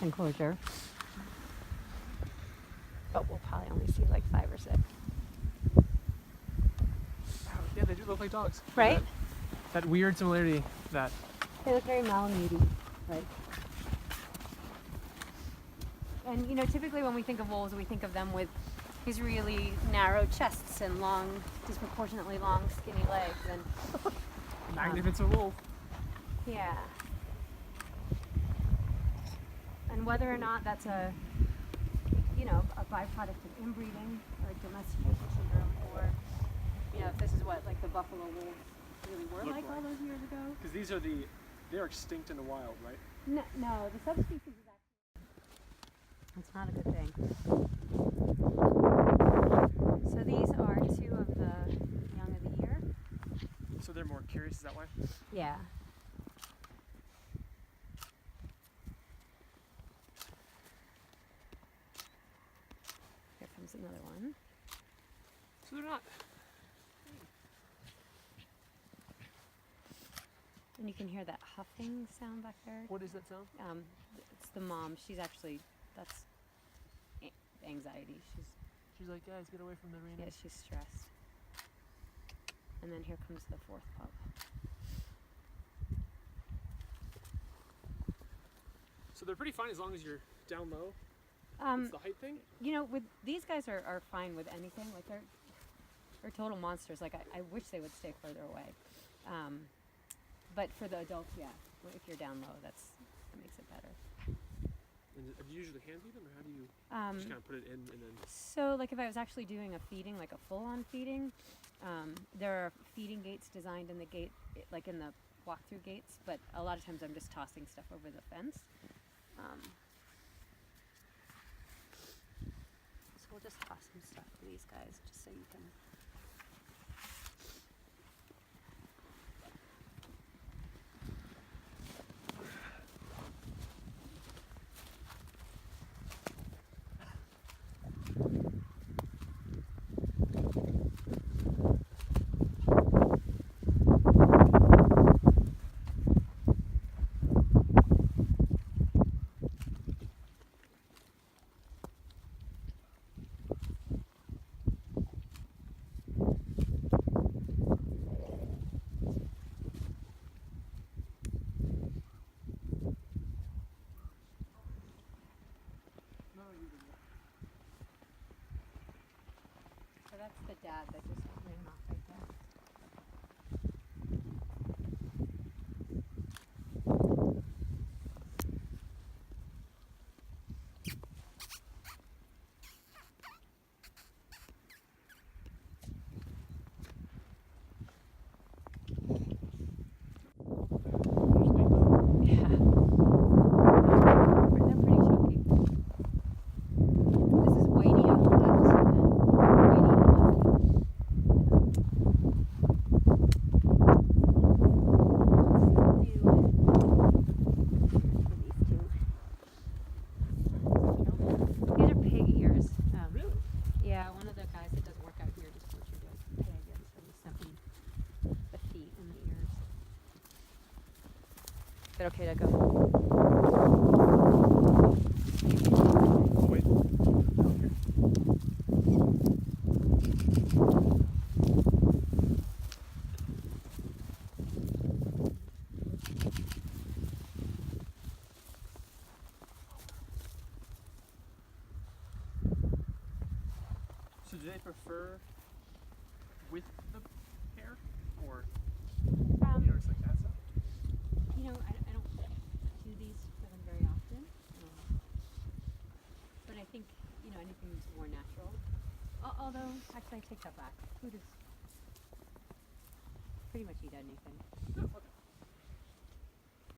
enclosure. But we'll probably only see like 5 or 6. Yeah, they do look like dogs. Right? That weird similarity that... They look very Malamute, right? And you know, typically when we think of wolves, we think of them with these really narrow chests and long, disproportionately long, skinny legs. And magnificent wolf. yeah. And whether or not that's a byproduct of inbreeding or domestication syndrome, or if this is what like the buffalo wolves really were like all those years ago. Because they're extinct in the wild, right? No, the subspecies is actually. That's not a good thing. So these are 2 of the young of the year. So they're more curious, is that why? Yeah. Here comes another one. So they're not... And you can hear that huffing sound back there. What is that sound? It's the mom. That's anxiety. She's like, guys, get away from the arena. Yeah, she's stressed. And then here comes the 4th pup. So they're pretty fine as long as you're down low. It's the height thing? With these guys are fine with anything. Like they're total monsters. Like I wish they would stay further away. But for the adults, yeah. If you're down low, that makes it better. And do you usually hand feed them, or how do you just kind of put it in and then? So, like if I was actually doing a feeding, like a full-on feeding, there are feeding gates designed in the gate, like in the walk-through gates. But a lot of times, I'm just tossing stuff over the fence. So we'll just toss some stuff to these guys, just so you can. So that's the dad that just ran off right there. Yeah. They're pretty chunky. This is Whitey on the left. Whitey on the left. These are pig ears. Really? Yeah, one of the guys that does work out here just butchered a pig, and so we sent me the feet and the ears. Is it okay to go? Oh, wait. So do they prefer with the hair, or just like that stuff? I don't do these for them very often. But I think, anything's more natural. Although, actually, I take that back. Food is pretty much eat anything. No, okay.